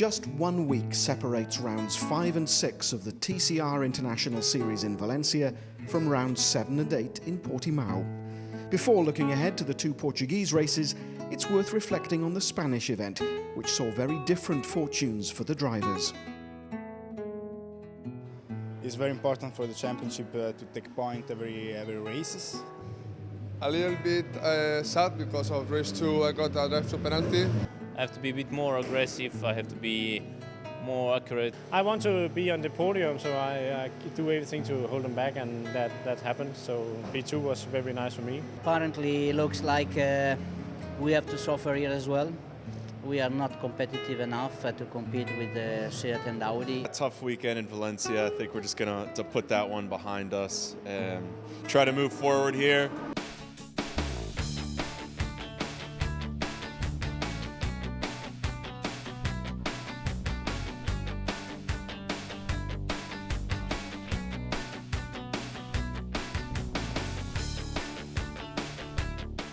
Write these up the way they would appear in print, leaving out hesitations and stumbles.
Just 1 week separates rounds 5 and 6 of the TCR International Series in Valencia from rounds 7 and 8 in Portimao. Before looking ahead to the two Portuguese races, it's worth reflecting on the Spanish event, which saw very different fortunes for the drivers. It's very important for the championship to take point every races. A little bit sad because of race 2 I got a drive-through penalty. I have to be a bit more aggressive, I have to be more accurate. I want to be on the podium, so I do everything to hold them back, and that happened. So P2 was very nice for me. Apparently it looks like we have to suffer here as well. We are not competitive enough to compete with Seat and Audi. A tough weekend in Valencia. I think we're just going to put that one behind us and try to move forward here.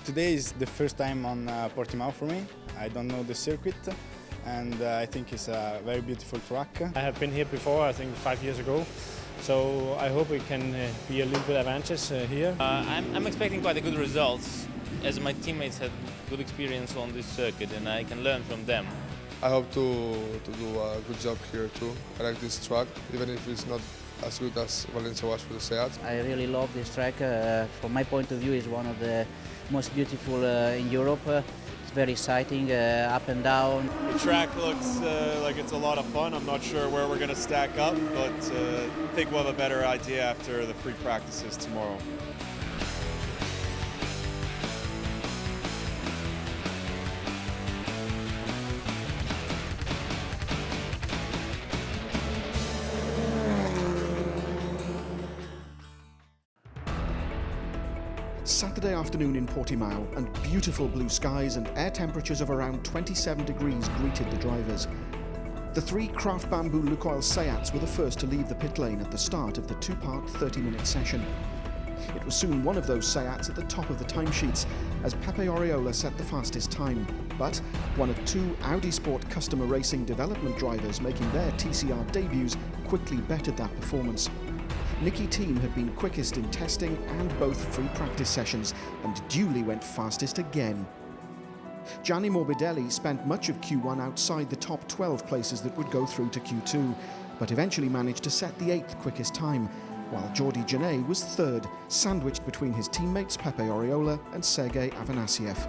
Today is the first time on Portimao for me. I don't know the circuit, and I think it's a very beautiful track. I have been here before, I think 5 years ago, so I hope we can be a little bit advantage here. I'm expecting quite a good results, as my teammates had good experience on this circuit and I can learn from them. I hope to do a good job here too. I like this track, even if it's not as good as Valencia was for the Seat. I really love this track. From my point of view, it's one of the most beautiful in Europe. It's very exciting, up and down. The track looks like it's a lot of fun. I'm not sure where we're going to stack up, but I think we'll have a better idea after the free practices tomorrow. Saturday afternoon in Portimao, and beautiful blue skies and air temperatures of around 27 degrees greeted the drivers. The three Craft Bamboo Lukoil Seats were the first to leave the pit lane at the start of the two-part 30-minute session. It was soon one of those Seats at the top of the timesheets, as Pepe Oriola set the fastest time. But one of two Audi Sport Customer Racing development drivers making their TCR debuts quickly bettered that performance. Nicky Team had been quickest in testing and both free practice sessions, and duly went fastest again. Gianni Morbidelli spent much of Q1 outside the top 12 places that would go through to Q2, but eventually managed to set the 8th quickest time, while Jordi Genet was 3rd, sandwiched between his teammates Pepe Oriola and Sergei Afanasiev.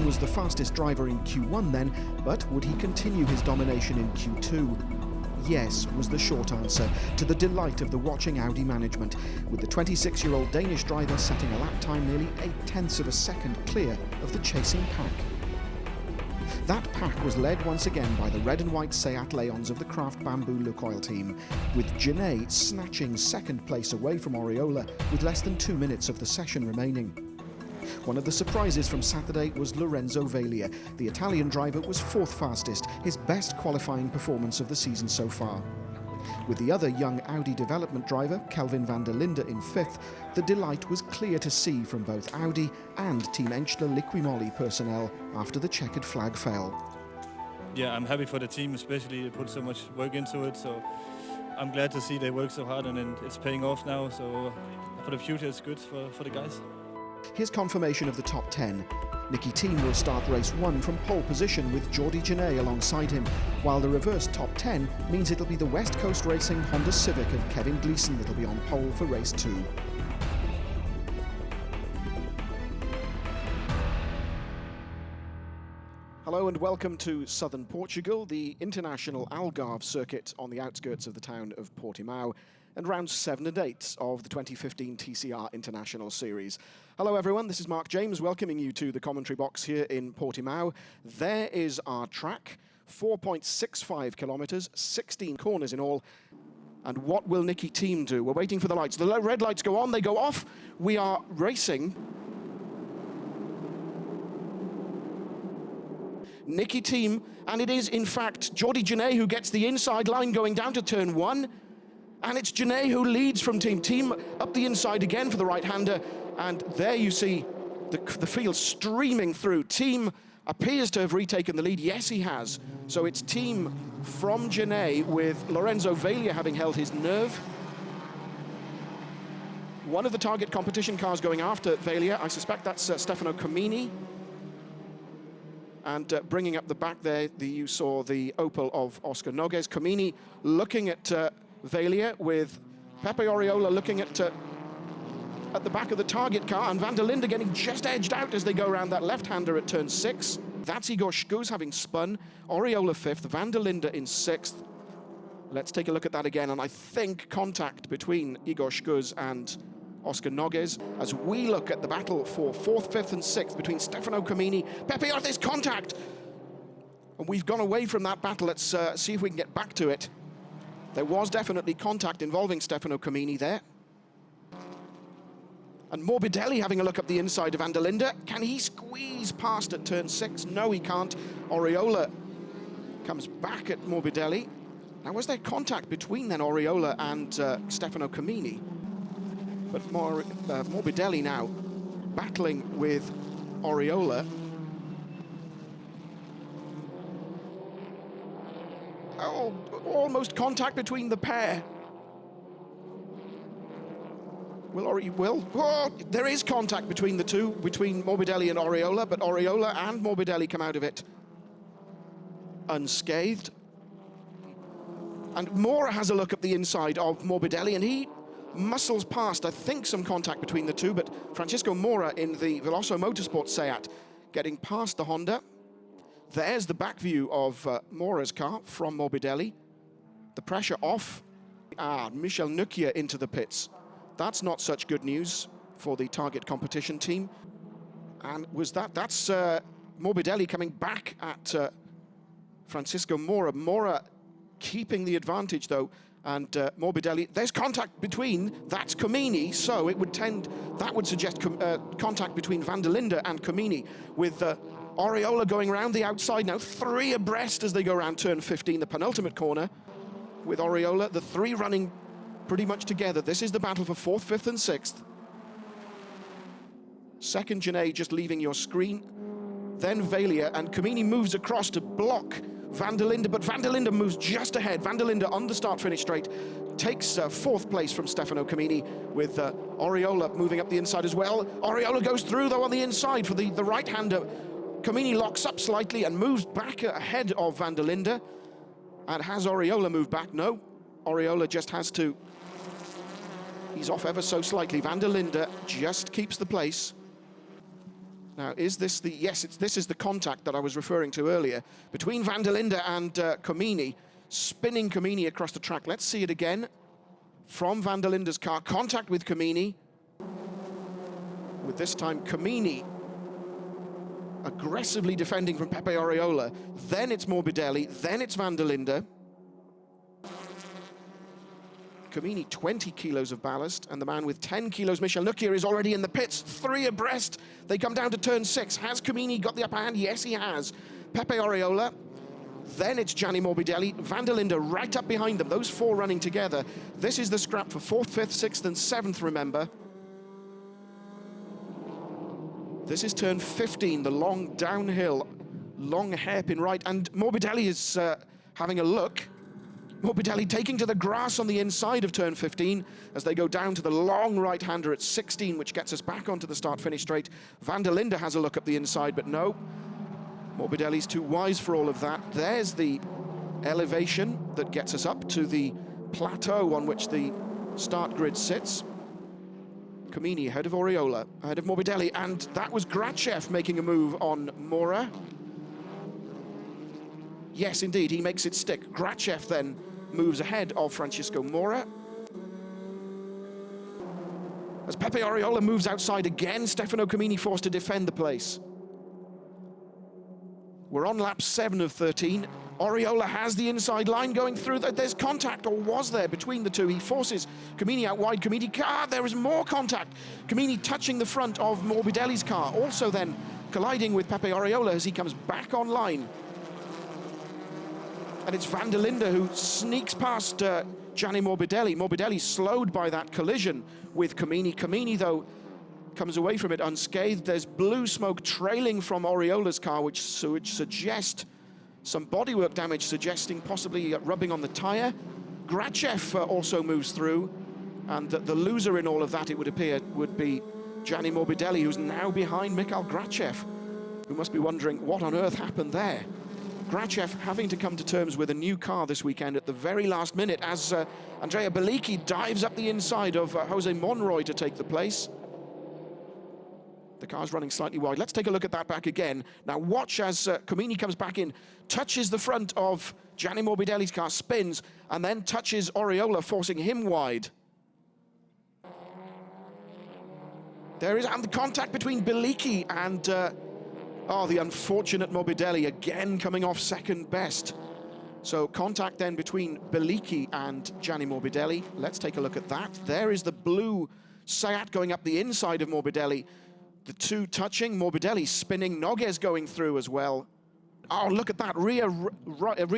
Was the fastest driver in Q1 then, but would he continue his domination in Q2? Yes, was the short answer, to the delight of the watching Audi management, with the 26-year-old Danish driver setting a lap time nearly 0.8 of a second clear of the chasing pack. That pack was led once again by the red and white Seat Leons of the Craft Bamboo Lukoil team, with Genet snatching second place away from Oriola with less than 2 minutes of the session remaining. One of the surprises from Saturday was Lorenzo Veglia. The Italian driver was 4th fastest, his best qualifying performance of the season so far. With the other young Audi development driver, Kelvin van der Linde, in 5th, the delight was clear to see from both Audi and Team Enschler Liquimoli personnel after the checkered flag fell. Yeah, I'm happy for the team, especially they put so much work into it, so I'm glad to see they work so hard and it's paying off now, so for the future it's good for the guys. Here's confirmation of the top 10. Nicky Team will start race 1 from pole position with Jordi Genet alongside him, while the reverse top 10 means it'll be the West Coast Racing Honda Civic of Kevin Gleeson that'll be on pole for race 2. Hello and welcome to southern Portugal, the international Algarve circuit on the outskirts of the town of Portimao, and rounds 7 and 8 of the 2015 TCR International Series. Hello everyone, this is Mark James welcoming you to the commentary box here in Portimao. There is our track, 4.65 kilometres, 16 corners in all. And what will Nicky Team do? We're waiting for the lights. The red lights go on, they go off. We are racing. Nicky Team, and it is in fact Jordi Genet who gets the inside line going down to turn 1. And it's Janae who leads from Team. Team up the inside again for the right-hander. And there you see the field streaming through. Team appears to have retaken the lead. Yes, he has. So it's Team from Janae with Lorenzo Veglia having held his nerve. One of the target competition cars going after Veglia. I suspect that's Stefano Comini. And bringing up the back there, you saw the Opel of Oscar Nogues. Comini looking at Veglia, with Pepe Oriola looking at the back of the target car, and Van der Linde getting just edged out as they go around that left-hander at turn 6. That's Igor Skuz having spun. Oriola 5th, Van der Linde in 6th. Let's take a look at that again, and I think contact between Igor Skuz and Oscar Nogues as we look at the battle for 4th, 5th and 6th between Stefano Comini. Pepe, there's contact! And we've gone away from that battle. Let's see if we can get back to it. There was definitely contact involving Stefano Comini there. And Morbidelli having a look up the inside of Van der Linde. Can he squeeze past at turn 6? No, he can't. Oriola comes back at Morbidelli. Now, was there contact between then Oriola and Stefano Comini? But Morbidelli now battling with Oriola. Oh, almost contact between the pair. Oh, there is contact between the two, between Morbidelli and Oriola, but Oriola and Morbidelli come out of it unscathed. And Mora has a look at the inside of Morbidelli, and he muscles past, I think, some contact between the two, but Francisco Mora in the Veloso Motorsport Seat getting past the Honda. There's the back view of Mora's car from Morbidelli. The pressure off. Michel Nukia into the pits. That's not such good news for the target competition team. And that's Morbidelli coming back at Francisco Mora. Mora keeping the advantage, though, and Morbidelli, there's contact between, that's Comini, so it would that would suggest contact between Van der Linde and Comini, with Oriola going around the outside now, 3 abreast as they go around turn 15, the penultimate corner, with Oriola, the 3 running pretty much together. This is the battle for 4th, 5th and 6th. Second Janae just leaving your screen, then Veglia, and Comini moves across to block Van der Linde, but Van der Linde moves just ahead. Van der Linde on the start-finish straight takes 4th place from Stefano Comini, with Oriola moving up the inside as well. Oriola goes through, though, on the inside for the right-hander. Comini locks up slightly and moves back ahead of Van der Linde. And has Oriola moved back? No. Oriola just has to. He's off ever so slightly. Van der Linde just keeps the place. Now, is this the... Yes, this is the contact that I was referring to earlier between Van der Linde and Comini, spinning Comini across the track. Let's see it again from Van der Linde's car. Contact with Comini. With this time Comini aggressively defending from Pepe Oriola. Then it's Morbidelli. Then it's Van der Linde. Comini 20 kilos of ballast, and the man with 10 kilos, Michel Nukia, is already in the pits. 3 abreast. They come down to turn 6. Has Comini got the upper hand? Yes, he has. Pepe Oriola. Then it's Gianni Morbidelli. Van der Linde right up behind them. Those 4 running together. This is the scrap for 4th, 5th, 6th and 7th, remember. This is turn 15, the long downhill, long hairpin right, and Morbidelli is having a look. Morbidelli taking to the grass on the inside of turn 15 as they go down to the long right-hander at 16, which gets us back onto the start-finish straight. Van der Linde has a look up the inside, but no. Morbidelli's too wise for all of that. There's the elevation that gets us up to the plateau on which the start grid sits. Comini ahead of Oriola, ahead of Morbidelli, and that was Grachev making a move on Mora. Yes, indeed, he makes it stick. Grachev then moves ahead of Francisco Mora. As Pepe Oriola moves outside again, Stefano Comini forced to defend the place. We're on lap 7 of 13. Oriola has the inside line going through. There's contact, or was there, between the two. He forces Comini out wide. Comini, there is more contact. Comini touching the front of Morbidelli's car. Also then colliding with Pepe Oriola as he comes back online. And it's Van der Linde who sneaks past Gianni Morbidelli. Morbidelli slowed by that collision with Comini. Comini, though, comes away from it unscathed. There's blue smoke trailing from Oriola's car, which suggests some bodywork damage, suggesting possibly rubbing on the tyre. Grachev also moves through, and the loser in all of that, it would appear, would be Gianni Morbidelli, who's now behind Mikhail Grachev, who must be wondering what on earth happened there. Grachev having to come to terms with a new car this weekend at the very last minute as Andrea Bellicchi dives up the inside of Jose Monroy to take the place. The car's running slightly wide. Let's take a look at that back again. Now watch as Comini comes back in, touches the front of Gianni Morbidelli's car, spins, and then touches Oriola, forcing him wide. There is the contact between Bellicchi and the unfortunate Morbidelli, again coming off second best. So contact then between Bellicchi and Gianni Morbidelli. Let's take a look at that. There is the blue Seat going up the inside of Morbidelli. The two touching, Morbidelli spinning, Noguez going through as well. Oh, look at that, rear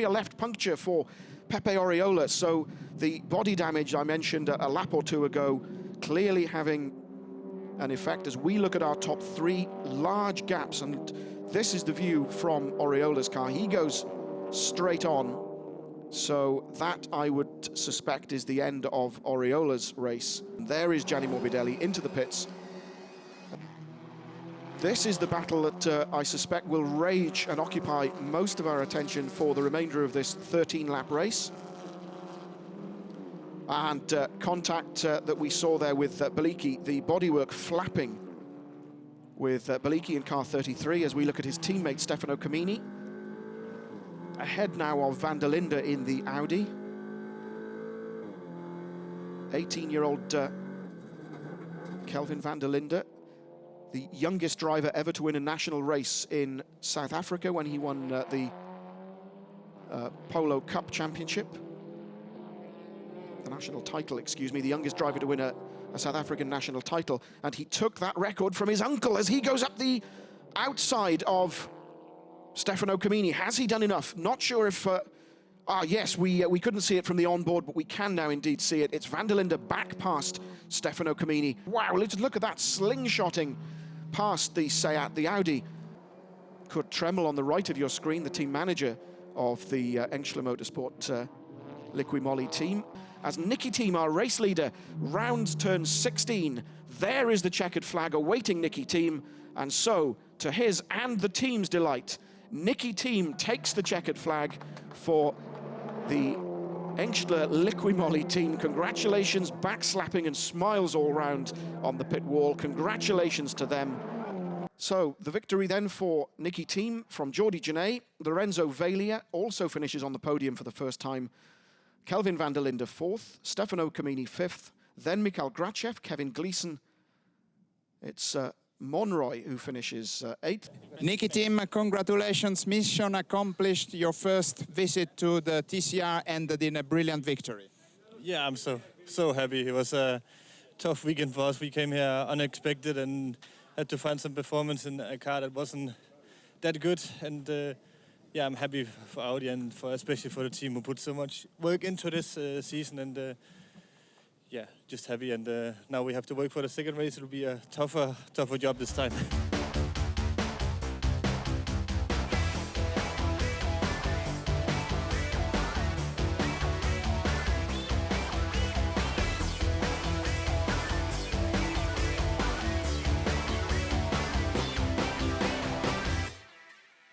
left puncture for Pepe Oriola. So the body damage I mentioned a lap or two ago, clearly having an effect as we look at our top three, large gaps. And this is the view from Oriola's car. He goes straight on. So that, I would suspect, is the end of Oriola's race. There is Gianni Morbidelli into the pits. This is the battle that I suspect will rage and occupy most of our attention for the remainder of this 13-lap race. And contact that we saw there with Bellicchi, the bodywork flapping with Bellicchi in car 33 as we look at his teammate Stefano Comini. Ahead now of Van der Linde in the Audi. 18-year-old Kelvin van der Linde, the youngest driver ever to win a national race in South Africa when he won the Polo Cup Championship. The national title, excuse me, the youngest driver to win a South African national title. And he took that record from his uncle as he goes up the outside of Stefano Comini. Has he done enough? Not sure if... yes, we couldn't see it from the onboard, but we can now indeed see it. It's Van der Linde back past Stefano Comini. Wow, let's look at that slingshotting past the Seat, the Audi. Kurt Tremmel on the right of your screen, the team manager of the Engstler Motorsport Liqui Moly team. As Nicky Team, our race leader, rounds turn 16. There is the checkered flag awaiting Nicky Team. And so, to his and the team's delight, Nicky Team takes the checkered flag for the Engstler Liqui Moly team. Congratulations, backslapping and smiles all round on the pit wall. Congratulations to them. So the victory then for Nicky Team from Jordi Genet. Lorenzo Veglia also finishes on the podium for the first time. Kelvin van der Linde fourth, Stefano Comini fifth, then Mikhail Grachev, Kevin Gleeson. It's Monroy who finishes eighth. Nicky Team, congratulations, mission accomplished. Your first visit to the TCR ended in a brilliant victory. Yeah, I'm so happy. It was a tough weekend for us. We came here unexpected and had to find some performance in a car that wasn't that good. And yeah, I'm happy for Audi and especially for the team who put so much work into this season. And yeah, just happy. And now we have to work for the second race. It'll be a tougher job this time.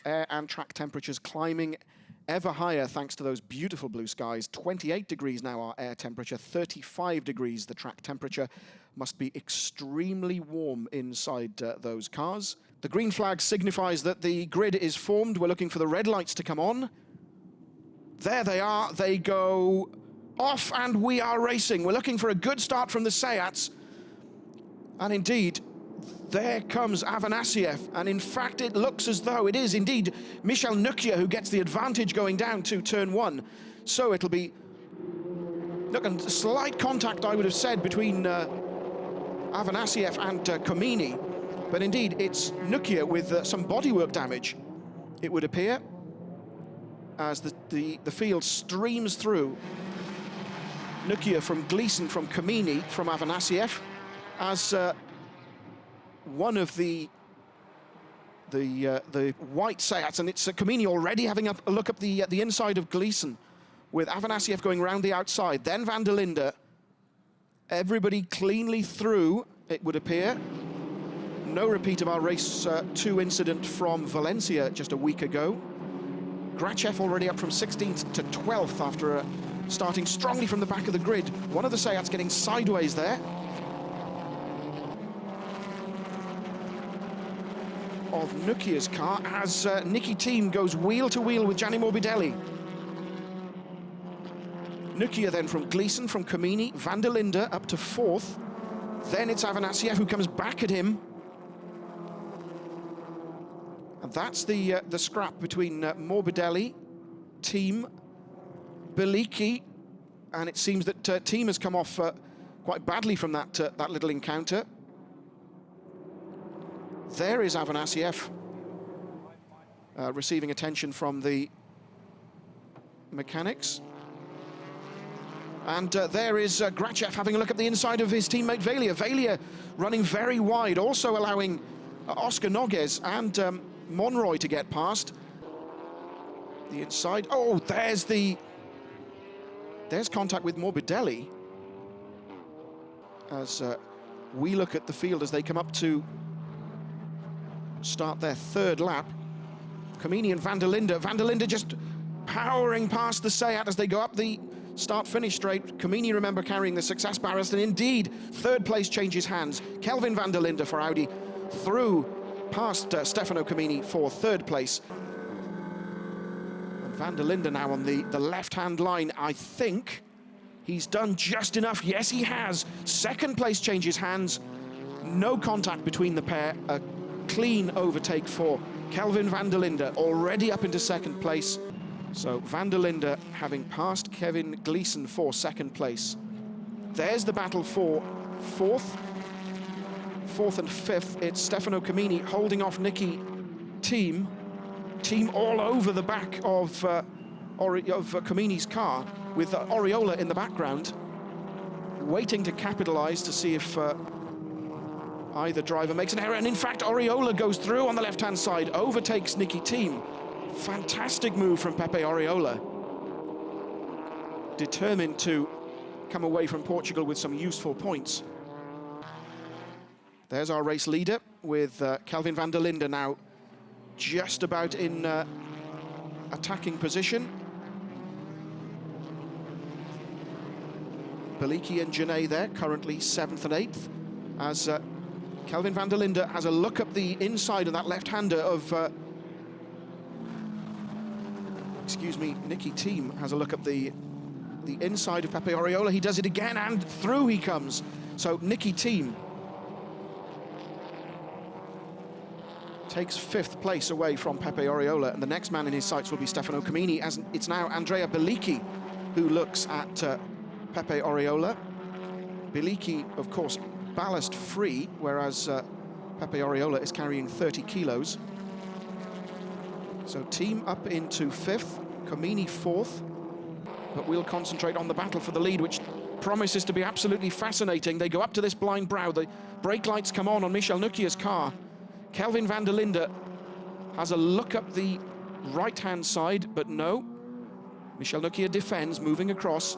Air and track temperatures climbing ever higher thanks to those beautiful blue skies. 28 degrees now our air temperature, 35 degrees the track temperature. Must be extremely warm inside those cars. The green flag signifies that the grid is formed. We're looking for the red lights to come on. There they are. They go off and we are racing. We're looking for a good start from the Seats. And indeed, there comes Afanasiev, and in fact it looks as though it is indeed Michel Nukia who gets the advantage going down to turn one. So it'll be, look, and slight contact I would have said between Afanasiev and Comini, but indeed it's Nukia with some bodywork damage, it would appear, as the field streams through. Nukia from Gleason, from Kamini, from Afanasiev, as one of the white Seats, and it's Kamini already having a look up the inside of Gleason, with Afanasiev going round the outside, then Van der Linde. Everybody cleanly through, it would appear. No repeat of our race 2 incident from Valencia just a week ago. Grachev already up from 16th to 12th after starting strongly from the back of the grid. One of the Seats getting sideways there. Of Nukia's car as Niki Team goes wheel to wheel with Gianni Morbidelli. Nukia then from Gleason, from Kamini, Van der Linde up to 4th. Then it's Afanasiev who comes back at him. And that's the scrap between Morbidelli, Team, Beliki, and it seems that Team has come off quite badly from that little encounter. There is Afanasiev receiving attention from the mechanics. And there is Grachev having a look at the inside of his teammate Valia. Valia running very wide, also allowing Oscar Noguez and Monroy to get past. The inside, oh, there's contact with Morbidelli. As we look at the field as they come up to start their 3rd lap. Kamini and Van der Linde. Van der Linde just powering past the Seat as they go up the start-finish straight. Kamini, remember, carrying the success barriers, and indeed, 3rd place changes hands. Kelvin Van der Linde for Audi through past Stefano Kamini for 3rd place. And Van der Linde now on the left-hand line. I think he's done just enough. Yes, he has. 2nd place changes hands. No contact between the pair. A clean overtake for Kelvin Van der Linde, already up into 2nd place. So Van der Linde having passed Kevin Gleason for 2nd place. There's the battle for 4th and 5th. It's Stefano Kamini holding off Niki Team all over the back of Kamini's car, with Oriola in the background, waiting to capitalize to see if either driver makes an error. And in fact, Oriola goes through on the left-hand side, overtakes Niki Team. Fantastic move from Pepe Oriola. Determined to come away from Portugal with some useful points. There's our race leader with Kelvin Van der Linde now just about in attacking position. Beliki and Janae there, currently 7th and 8th, as Kelvin Van der Linde has a look up the inside of that left-hander of Niki Team has a look up the inside of Pepe Oriola. He does it again, and through he comes. So Niki Team takes 5th place away from Pepe Oriola, and the next man in his sights will be Stefano Kamini, as it's now Andrea Beliki who looks at Pepe Oriola. Beliki, of course, ballast free, whereas Pepe Oriola is carrying 30 kilos. So Team up into 5th, Kamini 4th, but we'll concentrate on the battle for the lead, which promises to be absolutely fascinating. They go up to this blind brow, the brake lights come on Michel Nukia's car. Kelvin Van der Linde has a look up the right-hand side, but no. Michel Nukia defends, moving across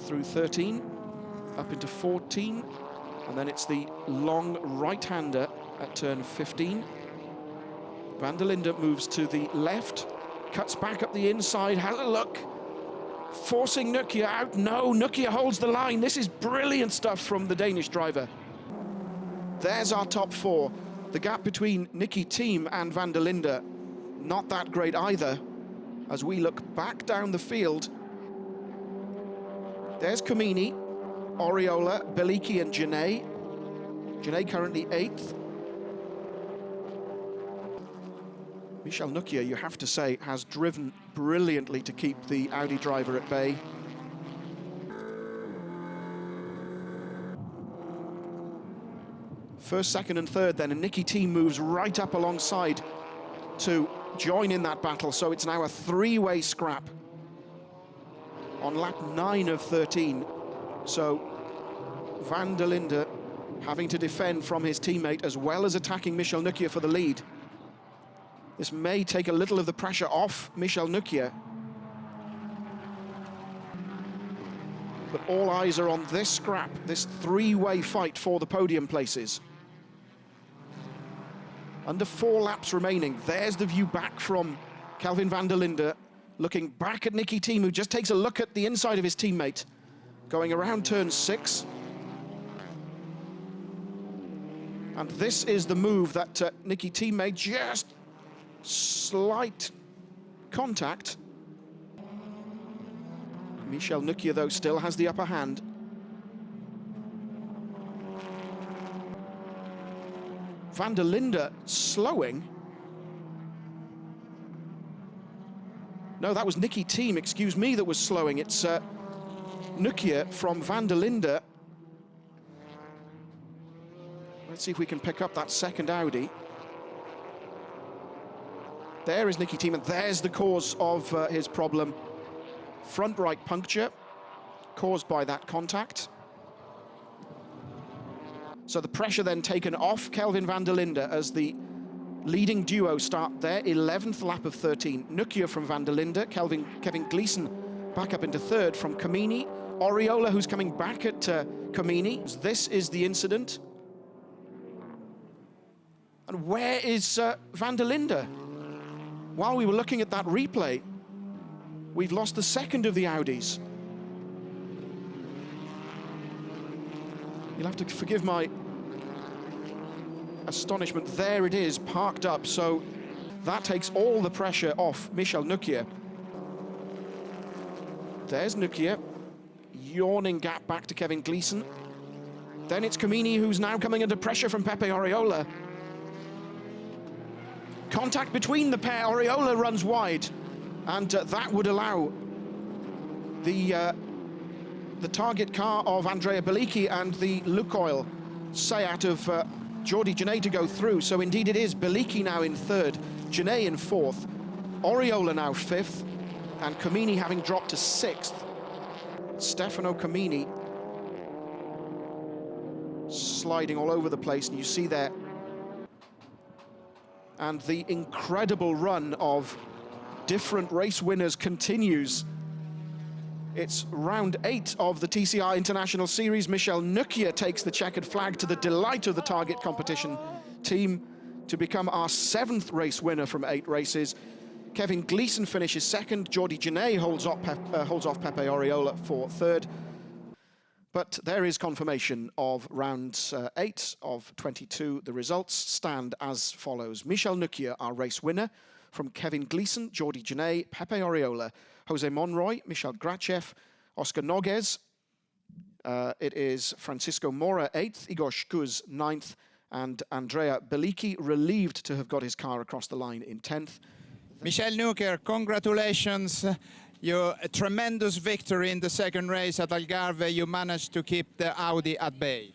through 13, up into 14, and then it's the long right-hander at turn 15. Van der Linde moves to the left, cuts back up the inside, has a look, forcing Nukia out. No, Nukia holds the line. This is brilliant stuff from the Danish driver. There's our top 4. The gap between Niki Team and Van der Linde, not that great either. As we look back down the field, there's Kamini, Oriola, Beliki and Janae. Janae currently 8th. Michel Nukia, you have to say, has driven brilliantly to keep the Audi driver at bay. First, second and third then, and Niki Team moves right up alongside to join in that battle, so it's now a 3-way scrap. on lap 9 of 13. So Van der Linde having to defend from his teammate as well as attacking Michel Nukia for the lead. This may take a little of the pressure off Michel Nukia. But all eyes are on this scrap, this three-way fight for the podium places. Under 4 laps remaining, there's the view back from Kelvin van der Linde, looking back at Nicky Thiem, who just takes a look at the inside of his teammate, going around turn 6. And this is the move that Nicky Thiem made, just slight contact. Michel Nukia, though, still has the upper hand. Van der Linde slowing. No, that was Nicky Thiem, excuse me, that was slowing. It's Nukia from Van der Linde. Let's see if we can pick up that second Audi. There is Nicky Thiem, and there's the cause of his problem. Front right puncture caused by that contact. So the pressure then taken off Kelvin van der Linde as the leading duo start their 11th lap of 13. Nukia from van der Linde, Kevin Gleeson back up into third from Comini. Oriola, who's coming back at Comini. This is the incident. And where is van der Linde? While we were looking at that replay, we've lost the second of the Audis. You'll have to forgive my astonishment. There it is, parked up. So that takes all the pressure off Michel Nukia. There's Nukia, yawning gap back to Kevin Gleeson. Then it's Comini, who's now coming under pressure from Pepe Oriola. Contact between the pair. Oriola runs wide, and that would allow the target car of Andrea Bellicchi and the Lukoil Seat of Jordi Genet to go through. So indeed it is Bellicchi now in third, Genet in fourth, Oriola now fifth, and Comini having dropped to sixth. Stefano Comini sliding all over the place, and you see there. And the incredible run of different race winners continues. It's round 8 of the TCR International Series. Michel Nukia takes the checkered flag to the delight of the target competition team to become our 7th race winner from 8 races. Kevin Gleeson finishes second. Jordi Genet holds off Pepe Oriola for third. But there is confirmation of round 8 of 22. The results stand as follows. Michel Nukia, our race winner, from Kevin Gleeson, Jordi Genet, Pepe Oriola, Jose Monroy, Michel Grachev, Oscar Noguez. It is Francisco Mora 8th, Igor Shkuz 9th, and Andrea Bellicchi, relieved to have got his car across the line in 10th. Michel Nukia, congratulations. Your tremendous victory in the second race at Algarve. You managed to keep the Audi at bay.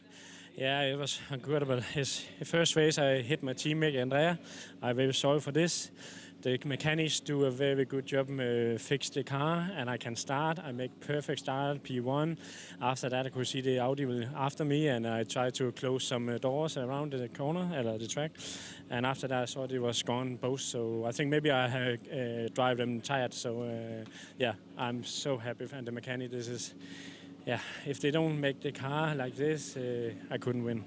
Yeah, it was incredible. His first race, I hit my teammate Andrea. I'm very sorry for this. The mechanics do a very good job fix the car, and I can start. I make perfect start, P1. After that, I could see the Audi after me, and I tried to close some doors around the corner, the track. And after that, I thought it was gone both. So I think maybe I had drive them tired. So yeah, I'm so happy. And the mechanic, this is, yeah, if they don't make the car like this, I couldn't win.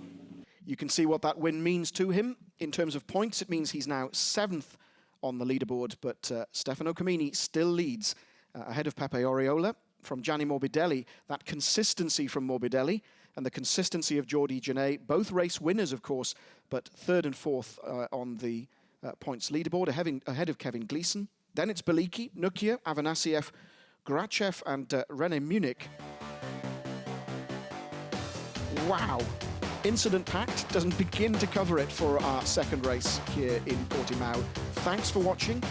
You can see what that win means to him. In terms of points, it means he's now 7th on the leaderboard, but Stefano Comini still leads ahead of Pepe Oriola from Gianni Morbidelli. That consistency from Morbidelli and the consistency of Jordi Genet, both race winners, of course, but 3rd and 4th on the points leaderboard, ahead of Kevin Gleeson. Then it's Bellicchi, Nukia, Avanasiev, Grachev, and René Munich. Wow. Incident-packed, doesn't begin to cover it for our second race here in Portimao. Thanks for watching.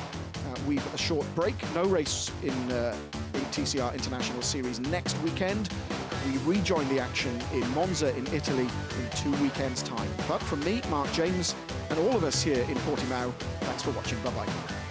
We've a short break, no race in TCR International Series next weekend. We rejoin the action in Monza in Italy in 2 weekends' time. But from me, Mark James, and all of us here in Portimao, thanks for watching. Bye-bye.